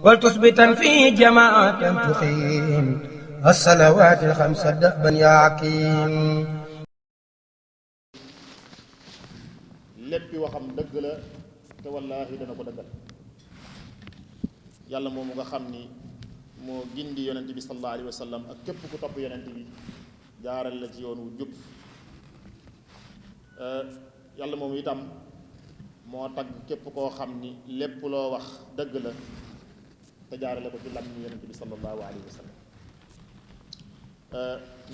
ولتثبتا في جماعة تقيم الصلوات الخمس دأبا يا عكيم. léppi waxam dëgg la te wallaahi dana ko dëggal. yàlla moomu nga xam ni moo gindi yonent bi sallallahu alayhi wa sallam ak képp ku topp yonent bi jaaral la ci yoon wu jub. yàlla moomu itam moo tagg képp koo xam ni lépp loo wax dëgg la te jaarale ko ci làmmiñu yonent bi sallallahu alayhi wa sallam.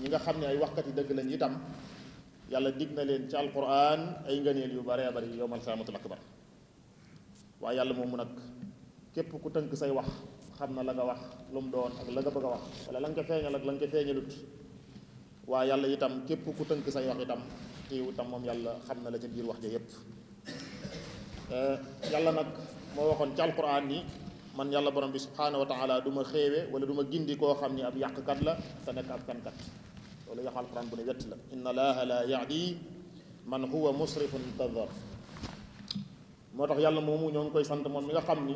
ñi nga xam ne ay waxkat yi dëgg lañ itam yàlla dig na leen ci alquran ay ngëneel yu bare bari yowmal xiyaamatul akbar. waaye yàlla moomu nag képp ku tënk say wax xam na la nga wax lu mu doon ak la nga bëgg a wax wala la nga ca feeñal ak la nga ca feeñalut. waaye yàlla itam képp ku tënk say wax itam teew itam moom yàlla xam na la ca biir wax ja yépp. yàlla nag moo waxoon ci alquran ni man yàlla borom bi subhaanahu wa taala du ma xéewe wala du ma gindi koo xam ni ab yàqkat la te nekk ab fenkat. loolu yax alquran bu ne wett la inna allaha la yahdi man huwa musrifun kadhab. moo tax yàlla moomu ñoo ngi koy sant moom mi nga xam ni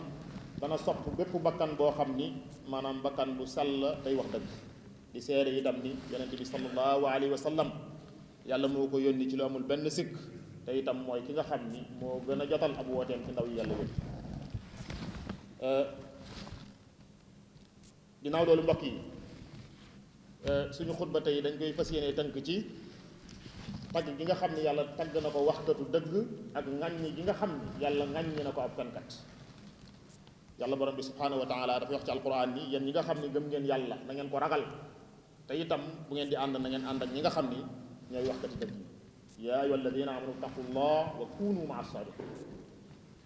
dana sopp bépp bakkan boo xam ni maanaam bakkan bu sell day wax dëgg. di seede itam ni yonente bi sallallahu alayhi wa sallam yàlla moo ko yónni ci lu amul benn sikk te itam mooy ki nga xam ni moo gën a jotal ab wooteem ci ndaw yi yàlla yónni. ginnaaw loolu mbokk yi suñu xutba tey dañ koy fas yéene tënk ci tagg gi nga xam ni yàlla tagg na ko waxkatu dëgg ak ŋàññi gi nga xam ni yàlla ŋàññi na ko ab fenkat. yàlla borom bi subhaanahu wa taala dafa wax ci alquran ni yéen ñi nga xam ni gëm ngeen yàlla na ngeen ko ragal te itam bu ngeen di ànd na ngeen ànd ak ñi nga xam ni ñooy waxkati dëgg. yaa ayyuha alladina amanu taqullah wa kunu maa sadiqin.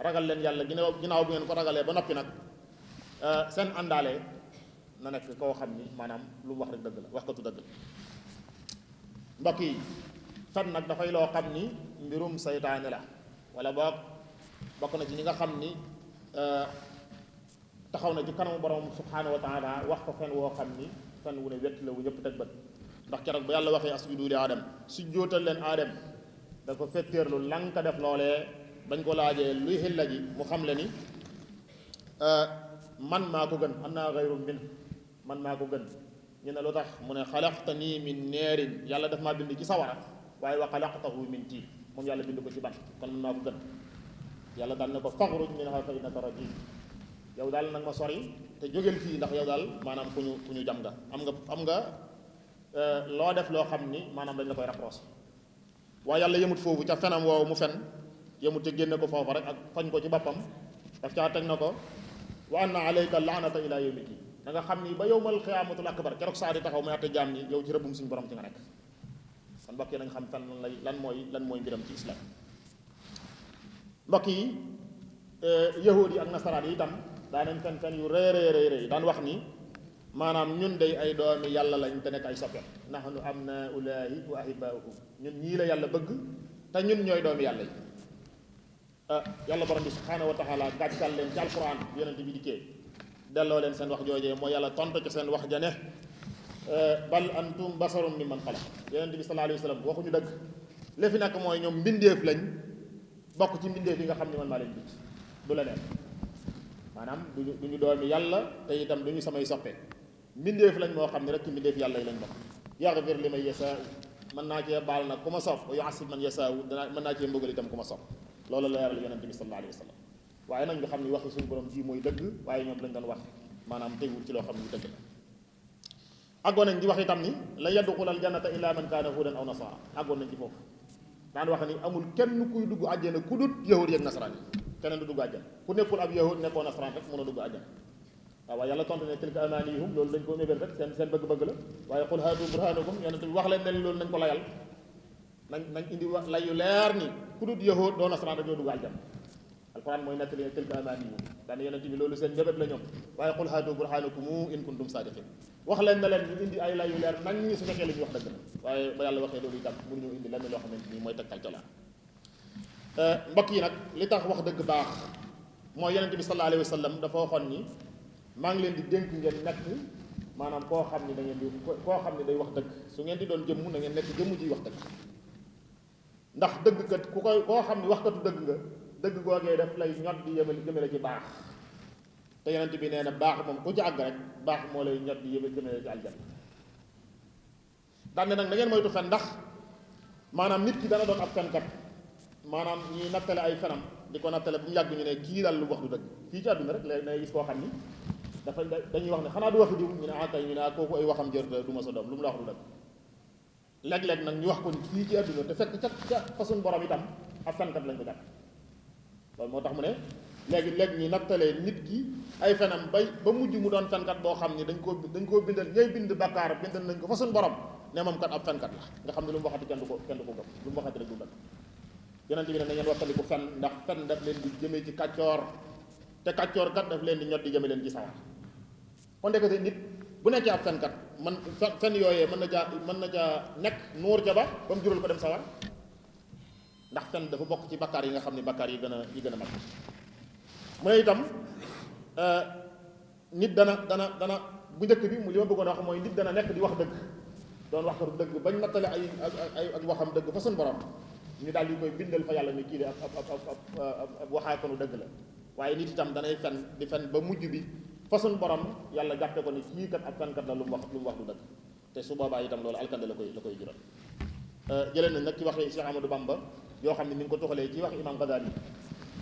ragal leen yàlla ginnaaw bu ngeen ko ragalee ba noppi nag seen àndaale na nekk koo xam ni maanaam lu mu wax rek dëgg la waxkatu dëgg la. mbokk yi fen nag dafay loo xam ni mbirum saytaane la wala bokk na ci ñi nga xam ni taxaw na ci kanamu borom subhaanahu wa taala wax ko fen woo xam ni fen wu ne wett la wu ñëpp teg bët. ndax keroog ba yàlla waxee asjudu li aadam su jóotal leen aadam dafa fetteerlu lanka def loolee bañ ko laajee luy xilla ji mu xam le ni man maa ko gën am naa xayru min man maa ko gën. ñu ne lu tax mu ne xalaqtanii min neerin yàlla daf maa bind ci sawara waaye wa xalaqtahu min tiin moom yàlla bind ko ci ban kon man maa ko gën. yàlla daal ne ko faxruj minhaa fa innaka rajiim yow daal nag ma sori te jógeel fii ndax yow daal maanaam ku ñu jam nga am nga loo def loo xam ni maanaam dañ la koy rapproché. waaye yàlla yemut foofu ca fenam woowu mu fen yemut te génne ko foofa rek ak fañ ko ci boppam daf caa teg na ko wa anna alayka laanata ila yawmi diin da nga xam ni ba yawmal qiyaamatul akbar keroog saa di taxaw muy àtte jaam ñi yow ci rëbbum suñu borom ci nga nekk. kon mbokk yi nañ xam fen lan mooy mbiram ci islam. mbokk yi yahuud yi ak nasaraan yi itam daanañ fen yu rëy daan wax ni maanaam ñun day ay doomi yàlla lañ te nekk ay soppe nahnu abnaullahi wa ahibaauhu ñun ñii la yàlla bëgg te ñun ñooy doomi yàlla yi. yàlla borom bi subhaanahu wa taala gàccal leen ci alquran yonente bi dikkee delloo leen seen wax joojee mooy yàlla tontu ci seen wax ja ne bal antum basarum mimman xalaq. yonente bi sallallahu alayhi wa sallam waxuñu dëgg li fi nekk mooy ñoom mbindeef lañ bokk ci mbindeef yi nga xam ni man maa leen bind du la neen maanaam duñu doomi yàlla te itam duñu samay soppe mbindeef lañ moo xam ne rek ci mbindeef yàlla yi lañ bokk. yaxfir liman yasaa mën naa cee baal nag ku ma sopp wa yu'azzib man yasaa mën naa cee mbugal itam ku ma sopp. loolu la yaral yonente bi sallallahu alayhi wa sallam. waaye nag nga xam ni waxi suñu borom ji mooy dëgg waaye ñoom lañ doon wax maanaam teguwul ci loo xam ni dëgg la. àggoon nañ di wax itam ni la yadxula al jannata illa man kaana hudan aw nasara àggoon nañ ci foofu daan wax ni amul kenn kuy dugg àjjana ku dut yahud yeeg nasaraan yi keneen du dugg àjjana ku nekkul ab yahud nekkoo nasaraan rek mën a dugg àjjana. waaw yàlla tontu ne tilka amaanihum loolu dañ koo mébél rek seen bëgg-bëgg la waaye qul haatu burhanakum yonente bi wax leen ne loolu nañ ko layal nañ indi lay yu leer ni ku dut yahud doo nasaraan rek ñoo dugg àjjana. alquran mooy nettali ne tilka amaanihum daane yonente bi loolu seen mébét la ñoom waaye qul haatu burhanakum in kuntum saadiqin wax leen ne leen ñu indi ay lay yu leer nañ ñi su fekkee la ñuy wax dëgg la waaye ba yàlla waxee loolu itam mënuñu indi lenn loo xamante ni mooy tegtal ca la. mbokk yi nag li tax wax dëgg baax mooy yonente bi sallallahu alayhi wa sallam dafa waxoon ni maa ngi leen di dénk ngeen nekk maanaam koo xam ni da ngeen di koo xam ni day wax dëgg su ngeen di doon jëmm na ngeen nekk jëmm ji wax dëgg. ndax dëgg kat ku koy koo xam ni waxkatu dëgg nga dëgg googee daf lay ñot di jëmale ci baax te yonent bi nee na baax moom ku ci àgg rek baax moo lay ñot di yëbe jëmee ci aljanna. daan ne nag da ngeen moytu fen ndax maanaam nit ki dana doon ab fenkat maanaam ñuy nattale ay fenam di ko nattale bu mu yàgg ñu ne kii daal lu wax du dëgg fii ci àdduna rek léegi nay gis koo xam ni dafa dañuy wax ne xanaa du waxi diw ñu ne akay ñu ne kooku ay waxam jër du ma sa doom lu mu la wax du dëgg. léeg-léeg nag ñu wax ko fii ci àdduna te fekk ca façon borom itam ab fenkat lañ ko jàpp. loolu moo tax mu ne léegi ñi nattalee nit ki ay fenam ba mujj mu doon fenkat boo xam ni dañ koo bindal ñooy bind bakkaar bindal nañ ko façon borom ne moom kat ab fenkat la nga xam ne lu mu waxati kenn du ko gëm lu mu waxati rek du dëgg. yonent bi ne na ngeen wattandiku fen ndax fen daf leen di jëmee ci kàccoor te kàccoor kat daf leen di ñot di jëme leen ci sawar. kon ndekete nit bu nekkee ab fenkat man fen yooyee mën na caa nekk nuur ca ba mu jural ko dem sawar ndax fen dafa bokk ci bakkaar yi nga xam ne bakkaar yi gën a mag. mu ne itam nit dana bu njëkk bi mu li ma bëggoon a wax mooy nit dana nekk di wax dëgg doon wax ko dëgg bañ nattale ay ak waxam dëgg fa suñ borom ñu daal di koy bindal fa yàlla ni kii de ab waxaakonu dëgg la. waaye nit itam danay fen di fen ba mujj bi fa suñ borom yàlla jàppe ko ni kii kat ab fenkat la lu mu wax du dëgg te su boobaa itam loolu alkande la koy jural. jëlee nañ nag ci waxi Cheikh Amadou Bamba yoo xam ne mi ngi ko toxalee ci wax imam Ghazali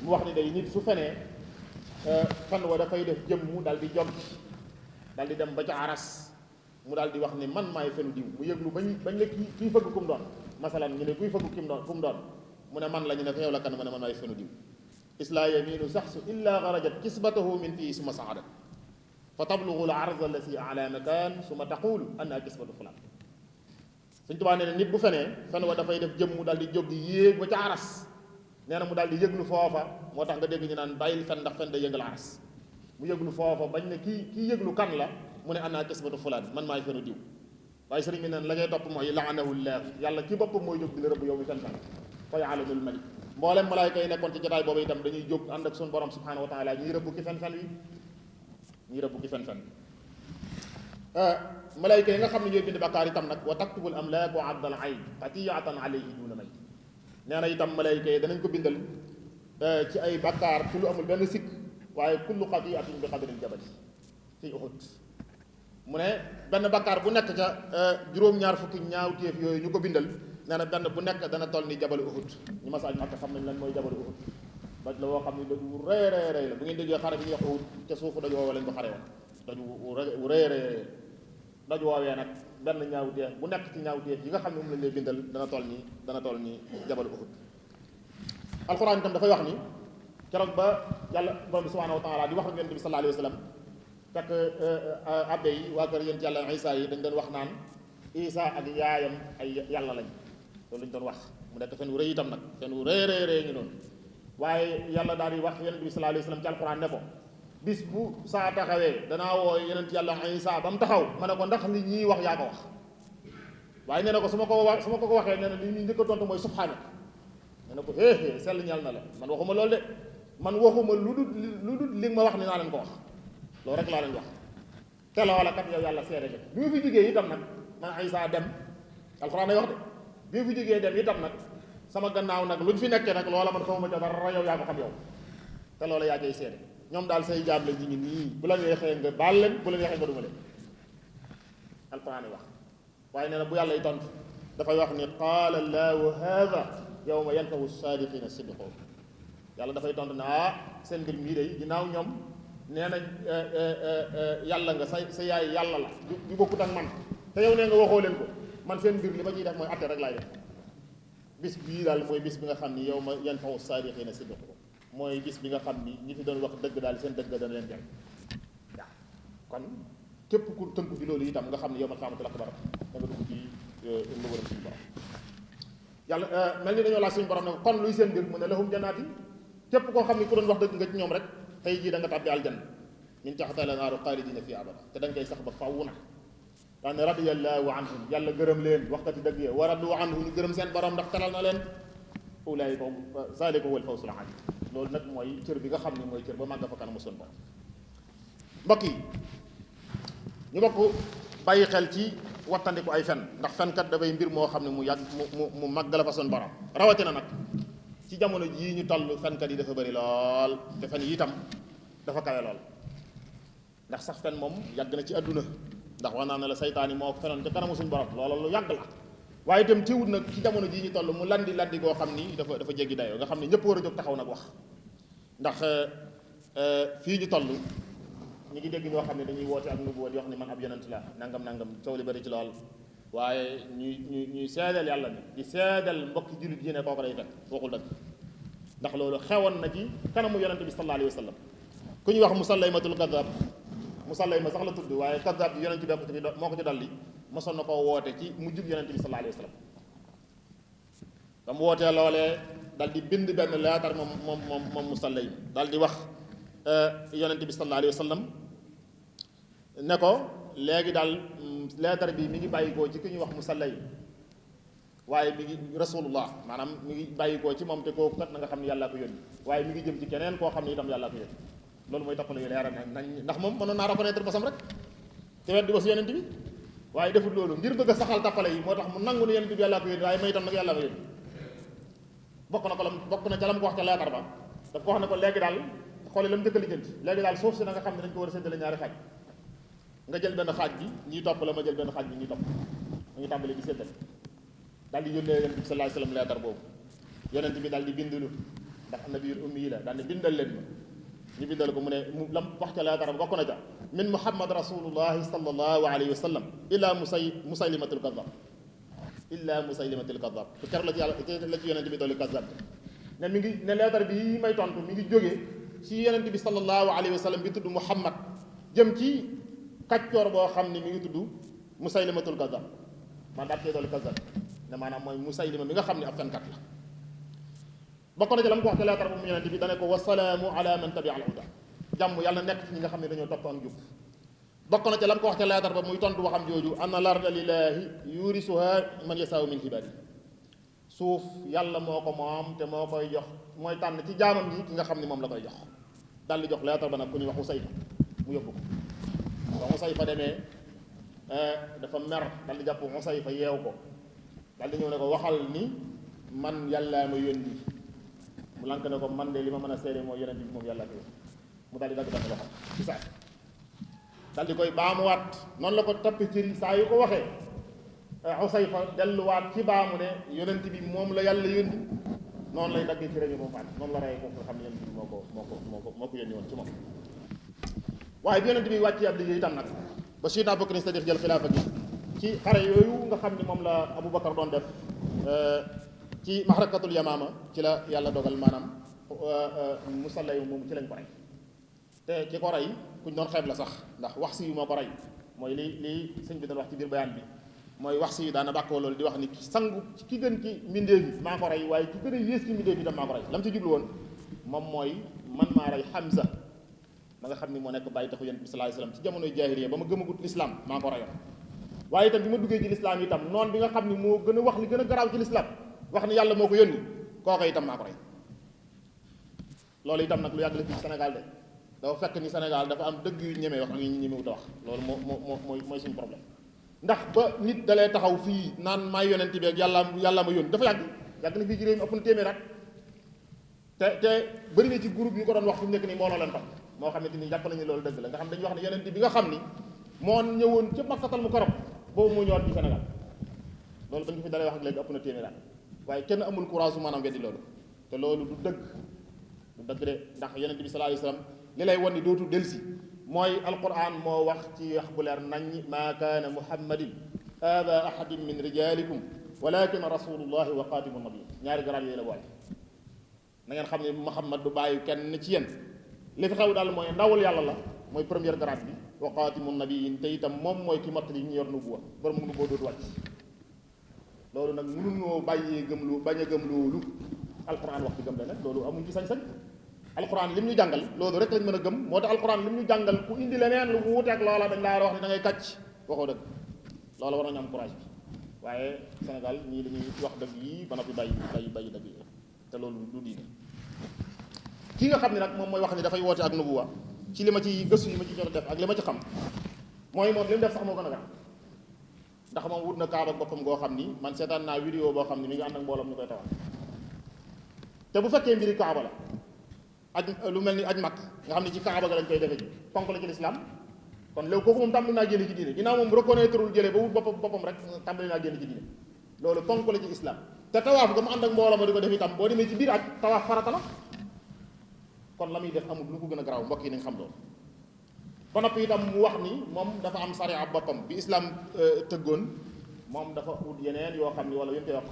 mu wax ni day nit su fenee fan wa dafay def jëm mu daal di jom daal di dem ba ca aras mu daal di wax ni man maay fenu diw mu yëglu bañ la kii fëgg ku mu doon masalan ñu ne kuy fëgg ku mu doon mu ne man la ñu ne ko yow la kan mu ne man maay fenu diw islaa yaminu saxsu illa xarajat kisbatahu min fii suma saadat fa tablugu l arza allati ala makan suma taqulu anna kisbatu fulan. Sëñ Tuubaa nee na nit bu fenee fen wa dafay def jëm mu daal di jóg di yéeg ba ca aras nee na mu daal di yëglu foofa moo tax nga dégg ñu naan bàyyil fen ndax fen day yëngal aras mu yëglu foofa bañ ne kii yëglu kan la mu ne anna kisbatu fulan man maay fenu diw. waaye sëriñ bi neen la ngay topp mooy laanahu llaah yàlla ci boppam mooy jóg di la rëbb yow mi fen fa ya'lamul malik mboolem malaayka yi nekkoon ci jotaay boobu itam dañuy jóg ànd ak suñu borom subhanahu wa taala ñuy rëbb ki fen malaayka yi nga xam ne ñooy bind bakkaar itam nag wa taktubul amlaak wa abdal ayn qati'atan alayhi duna may nee na itam malaayka yi danañ ko bindal ci ay bakkaar ci lu amul benn sikk waaye kullu qati'atin bi qadril jabali fii Uhud mu ne benn bakkaar bu nekk ca juróom-ñaar fukki ñaawteef yooyu ñu ko bindal nee na benn bu nekk dana toll ni jabalu Uhud ñu masaaj Makka xam nañ lan mooy jabalu Uhud doj la woo xam ne doj wu rëy la bu ngeen déggee xare bi ñuy wax Uhud ca suufu doj woowe lañ ko xare woon doj wu rëy doj woowee nag benn ñaawteef bu nekk ci ñaawteef yi nga xam ne moom lañ lay bindal dana toll ni jabalu Uhud. alxuraan itam dafay wax ni keroog ba yàlla borom bi subhanahu wa taala di wax ak yonent bi sallallahu alayhi wa sallam fekk abbe yi waa kër yonent yàlla Isa yi dañ doon wax naan Isa ak yaayam ay yàlla lañ loolu lañ doon wax mu nekk fen wu rëy itam nag fen wu rëy ngi noonu waaye yàlla daal di wax yonent bi sallallahu alayhi wa sallam ci alxuraan ne ko bis bu saa taxawee danaa woo yonent yàlla Isa ba mu taxaw ma ne ko ndax li ñuy wax yaa ko wax waaye nee na ko su ma ko waxee nee na li ñuy njëkk a tontu mooy subhaana nee na ko héehée sell ñal na la man waxuma loolu de man waxuma lu dul li nga ma wax ni naa leen ko wax loolu rek laa leen wax te loola kat yow yàlla seede ko bi mu fi jógee itam nag man Isa dem alxuraan day wax de bi mu fi jógee dem itam nag sama gannaaw nag luñ fi nekkee nag loola man xamuma ca dara yow yaa ko xam yow te loola yaa koy seede ñoom daal say jaam la ñu ngi nii bu la neexee nga baal leen bu la neexee nga duma leen alxuraan wax waaye nee na bu yàlla y tontu dafay wax ni qaala allahu haada yawma yanfahu saadiqina sidqo yàlla dafay tontu ne seen mbir mii day ginnaaw ñoom nee nañ yàlla nga sa yaay yàlla la du bokkut ak man te yow nee nga waxoo leen ko man seen mbir li ma ciy def mooy atte rek laay def bis bii daal mooy bis bi nga xam ni yawma yanfahu saadiqina sidqo mooy bis bi nga xam ni ñi fi doon wax dëgg daal seen dëgg dana leen jël waaw kon képp ku tënku fi loolu itam nga xam ne yow ma xaamatul akbar da nga dugg ci mbëgëram suñu borom yàlla mel ni dañoo laaj suñu borom ne kon luy seen mbir mu ne lahum jannaati képp koo xam ne ku doon wax dëgg nga ci ñoom rek tey jii da nga tàbbi aljanna min taxtihaa al-anhaaru xaalidina fii abada te da nga koy sax ba faww nag daane radiyallahu anhum yàlla gërëm leen waxkati dëgg ya wa radu anhu ñu gërëm seen borom ndax teral na leen ulaa'ika zaalika huwa al-fawzul aziim loolu nag mooy cër bi nga xam ne mooy cër ba màgg fa kanamu suñu borom mbokk yi ñu bokk bàyyi xel ci wattandiku ay fen ndax fenkat dafay mbir moo xam ne mu yàgg mu màgg la fa suñu borom rawatina nag ci jamono jii ñu toll fenkat yi dafa bëri lool te fen yi itam dafa kawe lool ndax sax fen moom yàgg na ci àdduna ndax wax naa ne la saytaan yi moo fenoon ca kanamu suñu borom loola lu yàgg la waaye itam teewut nag ci jamono jii ñu toll mu landi goo xam ni dafa jéggi dayoo nga xam ne ñëpp war a jóg taxaw nag wax ndax fii ñu toll ñu ngi dégg ñoo xam ne dañuy woote ak nubuwa di wax ni man ab yonent la nangam coow li bari ci lool waaye ñuy seedal yàlla ni di seedal mbokki jullit yi ne kooku day fekk waxul dëgg ndax loolu xewoon na ci kanamu yonent bi sallallahu alayhi wa sallam ku ñuy wax musallaymatul kadab musallayma sax la tudd waaye kadab bi yonent bi moo ko ci daldi mosoon na koo woote ci mujjug yonent bi sallallahu alayhi wa sallam ba mu wootee loolee dal di bind benn leetar moom musallayma dal di wax yonent bi sallallahu alayhi wa sallam ne ko léegi daal leetar bi mi ngi bàyyikoo ci ki ñuy wax musallayma waaye mi ngi rasulullah maanaam mi ngi bàyyikoo ci moom te kooku kat na nga xam ne yàllaa ko yónni waaye mi ngi jëm ci keneen koo xam ne itam yàllaa ko yónni loolu mooy tappale yu leeral nañ ndax moom mënoon naa reconnaître basam rek te weddi ba si yonent bi waaye defut loolu ngir bëgg a saxal tappale yi moo tax mu nangu ne yonent bi yàllaa ko yónni waaye may itam nag yàlla ma yónni bokk na ca la mu ko wax ca leetar ba daf ko wax ne ko léegi daal xoole la mu njëkk a lijjanti léegi daal suuf si na nga xam ne dañ ko war a séddale ñaari xaaj nga jël benn xaaj bi ñuy topp la ma jël benn xaaj bi ñuy topp ñu tàmbali di séddale daal di yónnee yonent bi sallallahu alayhi wasallam leetar boobu yonent bi daal di bindulu ndax nabiyul ummi yi la daal di bindal leen ma ñu bindal ko mu ne mu lam wax ca leetar ba bokk na ca min muhammad rasulullahi sallallahu alayhi wa sallam ila musaylimatul kadab illa musaylimatul kadab te keroog la ci yàlla la ci yonent bi dolli kadab ne mi ngi ne leetar bi may tontu mi ngi jógee ci yonent bi sallallahu alayhi wa sallam bi tudd muhammad jëm ci kaccoor boo xam ne mi ngi tudd musaylimatul kadab man daal cee dolli kadab ne maanaam mooy musaylima mi nga xam ne ab fenkat la bokk na ci la mu ko wax ci leetar bu mu yonent bi dane ko wasalaamu ala man tabi al huda jàmm yàlla nekk ci ñi nga xam ne dañoo topp am jub bokk na ci la mu ko wax ci leetar ba muy tontu waxam jooju anna larda lillahi yurisuha man yasaaw min ibadi suuf yàlla moo ko moom te moo koy jox mooy tànn ci jaamam yi ki nga xam ne moom la koy jox daal di jox leetar ba nag ku ñuy wax Usayfa mu yóbbu ko ba Usayfa demee dafa mer daal di jàpp Usayfa yeew ko daal di ñëw ne ko waxal ni man yàllaa ma yónni mu lank ne ko man de li ma mën a seede mooy yonent bi moom yàlla ko mu daal di dagg benn loxo ci saa daal di koy baamuwaat noonu la ko tappi ci saa yu ko waxee Usayfa delluwaat ci baamu ne yonent bi moom la yàlla yónni noonu lay daggee ci réñu ba faat noonu la rey kooku nga xam ne yonent bi moo ko yónni woon ci moom waaye bi yonent bi wàccee ab liggéey itam nag ba Sayyidina Abubakar Sadiq jël xilaafa gi ci xare yooyu nga xam ne moom la Abubakar doon def ci maxrakatul yamaama ci la yàlla dogal maanaam musallay moom ci lañ ko rey te ki ko rey kuñ doon xeeb la sax ndax wax si yu moo ko rey mooy li sëñ bi doon wax ci biir bayaan bi mooy wax si yu daana bàkkoo loolu di wax ni sangu ki gën ci mbindeef yi maa ko rey waaye ki gën a yées ci mbindeef yi tam maa ko rey lam ci jublu woon moom mooy man maa rey Hamza ba nga xam ni moo nekk bàyyi taxu yonent bi sallallahu alayhi wasallam ci jamonoy jaahiliya ba ma gëmagut l'islam maa ko reyoon waaye itam bi ma duggee ci l'islam itam noonu bi nga xam ni moo gën a wax li gën a garaaw ci l'islam wax ni yàlla moo ko yónni kooku itam maa ko rey loolu itam nag lu yàgg la fii Sénégal de dafa fekk ni Sénégal dafa am dëgg yu ñemee wax ak yu ñemewut a wax loolu mooy suñu problème ndax ba nit dalee taxaw fii naan maay yonent bi ak yàlla ma yónni dafa yàgg na fii ci réew mi ëpp na téeméer at te bëri na ci groupe yu ko doon wax fi mu nekk nii mbooloo leen topp moo xamante ni jàpp nañu loolu dëgg la nga xam dañuy wax ne yonent bi nga xam ni moo ñëwoon ca Makkatal Mukarram boobu moo ñëwaat bi Sénégal loolu bañ ko fi dalee wax ak léegi ëpp na téeméer at waaye kenn amul courage su maanaam weddi loolu te loolu du dëgg de ndax yonent bi sallallahu alayhi wasallam li lay wan ni dootu delsi mooy alquran moo wax ci wax bu leer nañ maa kaana muhammadin aba ahadin min rijalikum walakin rasulullahi wa xaatimu nabiyin ñaari garaat yooyu la boole na ngeen xam ne muhammad du bàyyi kenn ci yéen li fi xew daal mooy ndawul yàlla la mooy première grade bi wa xaatimu nabiyin te itam moom mooy ki mottali ñu yor nubuwa borom nubuwa dootu wàcc loolu nag mënuñoo bàyyee gëm lu bañ a gëm loolu alquran wax ci gëm la nag loolu amuñ ci sañ-sañ alquran lim ñu jàngal loolu rek lañ mën a gëm moo tax alquran lim ñu jàngal ku indi leneen lu mu wuteeg loola dañ laa wax ne da ngay kàcc waxoo dëgg loola war nañu am courage bi waaye Sénégal ñii dañuy wax dëgg yi ba noppi bàyyi dëgg yi te loolu du diine kii nga xam ne nag moom mooy wax ni dafay woote ak nubuwa ci li ma ci gëstu yi ma ci jot a def ak li ma ci xam mooy moom li mu def sax moo gën a gàtt ndax moom wut na kaaba boppam goo xam ni man seetaan naa vidéo boo xam ni mi ngi ànd ak mbooloom ñu koy tawal te bu fekkee mbiri kaaba la aj lu mel ni aj mag nga xam ne ci kaaba ga lañ koy defe ji ponk la ci lislaam kon léegi kooku moom tàmbali naa génn ci diine ginnaaw moom reconnaîtreul jëlee ba wut boppam rek tàmbali naa génn ci diine loolu ponk la ci islam te tawaaf ga mu ànd ak mbooloo ma di ko def itam boo demee ci biir ak tawaaf farata la kon la muy def amul lu ko gën a garaaw mbokk yi nañ xam loolu ba noppi itam mu wax ni moom dafa am sariya boppam bi islam tëggoon moom dafa ut yeneen yoo xam ni wala yéen koy wax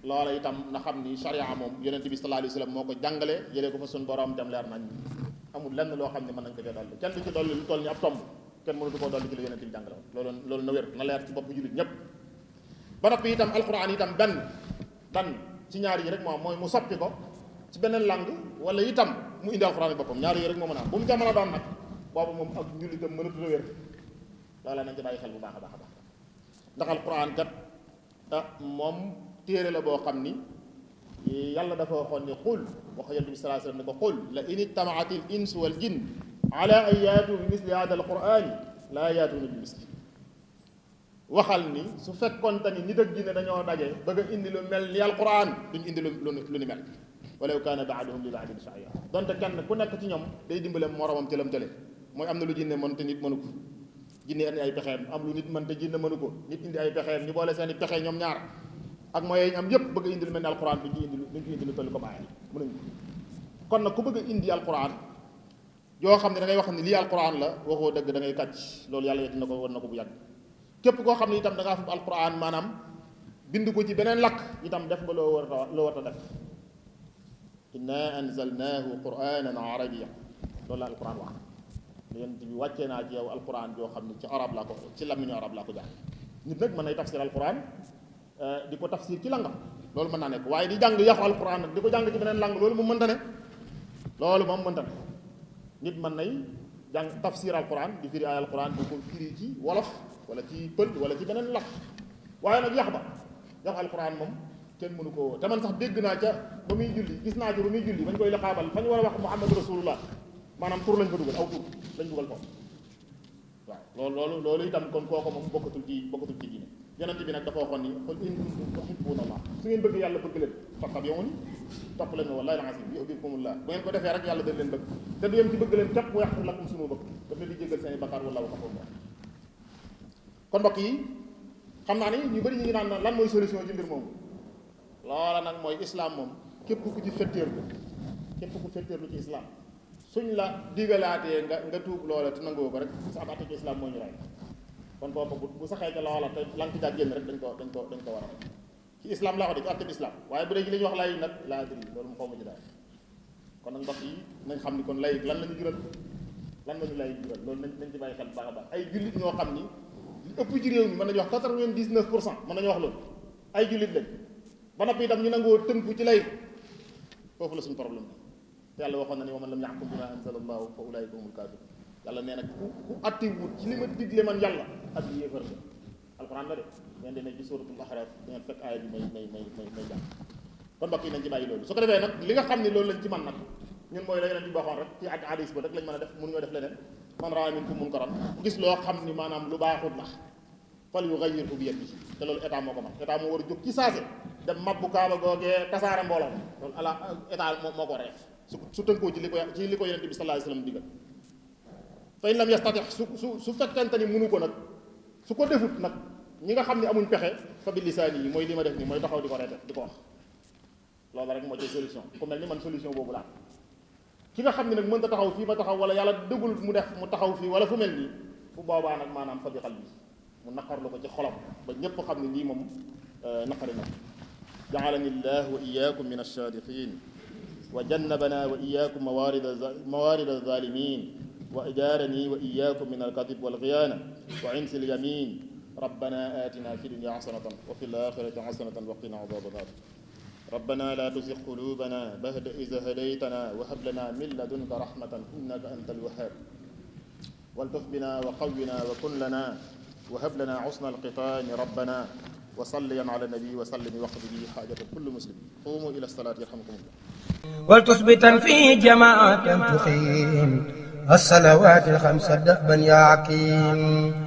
loola itam na xam ni sariya moom yonent bi sallallahu alayhi wa sallam moo ko jàngale jëlee ko fa suñu borom dem leer nañ amul lenn loo xam ne mën nañ ko cee dolli kenn du ci dolli lu toll ni ab tomb kenn mënatu koo dolli ci la yonent bi jàngale woon loolu na wér na leer ci bopp jullit ñépp ba noppi itam alquran itam benn ci ñaar yi rek moom mooy mu soppi ko ci beneen langue wala itam mu indi alquran yi boppam ñaar yi rek moo mën a am bu mu ca mën a doon nag boobu moom ak njullitam mënatu la wér loola nañ ci bàyyi xel bu baax a baax a baax ndax alquran kat moom téere la boo xam ni yàlla dafa waxoon ni xul wax yonent bi sallallahu alayhi wasallam ne ko xul la in ijtamaati l insu wal jinn ala an yaatu bi misli hada al qurani laa yaatuuna bi misli waxal ni su fekkoonte ni nit ak jinne dañoo daje bëgg a indi lu mel ni al quran duñ indi lu ni mel walaw kaana baaduhum li baadin shay'a donte kenn ku nekk ci ñoom day dimbale moromam ci lam tële mooy am na lu jinne mën te nit mënu ko jinne indi ay pexeem am lu nit mën te jinne mënu ko nit indi ay pexeem ñu boole seen i pexe ñoom ñaar ak mooy ñu am yëpp bëgg a indi lu mel ni alquran duñ ci indi lu toll ko bàyyi mënuñ ko kon nag ku bëgg a indi alquran yoo xam ne da ngay wax ne lii alquran la waxoo dëgg da ngay kàcc loolu yàlla wet na ko war na ko bu yàgg képp koo xam ne itam da ngaa fab alquran maanaam bind ko ci beneen lakk itam def nga loo war a def inna anzalnahu quranan arabiyya loolu la alquran wax yonent bi wàccee naa ci yow alquran yoo xam ne ci arab laa ko ci làmmiñu arab laa ko jàng nit nag mën nay tafsir alquran di ko tafsir ci langam loolu mën naa nekk waaye di jàng yaxu alquran nag di ko jàng ci beneen lang loolu moom mënta ne loolu moom mënta ne nit mën nay jàng tafsir alquran di firi ay alquran di ko firi ci wolof wala ci pël wala ci beneen lakk waaye nag yaxu alquran moom kenn mënu ko te man sax dégg naa ca ba muy julli gis naa ci ba muy julli bañ koy liqaabal fañ war a wax muhammadu rasulullah maanaam tur lañ fa dugal aw tur lañ dugal foofu waaw loolu itam kon kooku moom bokkatul ci diine yonent bi nag dafa waxoon ni qul in kuntum tuhibbuna Allah su ngeen bëgg yàlla bëgg leen fattabi'uni topp leen ma wallahi al-azim yuhbibkumullah bu ngeen ko defee rek yàlla dañ leen bëgg te du yem ci bëgg leen képp wa yaxfir lakum sunu bëgg daf leen di jéggal seen i bakkaar wallahu ghafurun kon mbokk yi xam naa ni ñu bëri ñu ngi naan lan mooy solution ci mbir moomu loola nag mooy islam moom képp ku ci fetteerlu ci islam suñ la digalaatee nga tuub loola te nangoo ko rek sa ab atte ci islam moo ñu ray kon boobu bu saxee ca loola te lan ci daa génn rek dañ ko war a def ci islam laa ko de ci atte bi islam waaye bu dee ci li ñuy wax lay nag laa diri loolu mu xaw ma ci daal kon nag mbokk yi nañ xam ni kon lay lan la ñu jural loolu nañ ci bàyyi xel bu baax a baax ay jullit ñoo xam ni li ëpp ci réew mi mën nañu wax 99% mën nañu wax loolu ay jullit lañ ba noppi itam ñu nangoo tënku ci lay foofu la suñu problème bi te yàlla waxoon na ni wa man lam yaxkum bima anzala allahu fa ulaika humul kafirun yàlla nee nag ku attiwut ci li ma digle man yàlla ak yéefar la alquran la de ngeen demee ci suratul Ahqaf da ngeen fekk aaya bi may jàng kon mbokk yi nañ ci bàyyi loolu su ko defee nag li nga xam ne loolu lañ ci man nag ñun mooy la yeneen bi waxoon rek ci hadis ba rek lañ mën a def mënuñoo def leneen man raa minkum munkaran gis loo xam ni maanaam lu baaxut la fal yughayyirhu bi yadihi te loolu état moo ko man état moo war a jóg ci saase dem mabbu kaaba googee tasaare mbooloo loolu ala état moo ko war a def su tënkoo ci li ko yonent bi sallallahu alayhi wasallam digal fa in lam yastati su fekkente ni mënu ko nag su ko defut nag ñi nga xam ne amuñ pexe fa bi lisaani yi mooy li ma def nii mooy taxaw di ko reete di ko wax loolu rek moo ci solution ku mel ni man solution boobu laa ki nga xam ne nag mënta taxaw fii ma taxaw wala yàlla dëggul mu def mu taxaw fii wala fu mel nii fu boobaa nag maanaam fa bi xal bi mu naqarlu ko ci xolam ba ñépp xam ne lii moom naqari na ja'alani llah wa iyyakum min ash-shadiqin wa jannabana wa iyyakum mawarid az-zalimin wa ajarani wa iyyakum min al-kadhib wal khiyana wa insi al-yamin rabbana atina fi dunya hasanatan wa fil akhirati hasanatan wa qina adhaban nar ربنا لا تزغ قلوبنا بعد إذ هديتنا وهب لنا من لدنك رحمة إنك أنت الوهاب والطف بنا وقونا وكن لنا وهب لنا حسن الختام ربنا وصليا على النبي وسلم واقض به حاجة كل مسلم قوموا إلى الصلاة يرحمكم الله ولتثبتا في جماعة تقيم الصلوات الخمس دأبا يا عكيم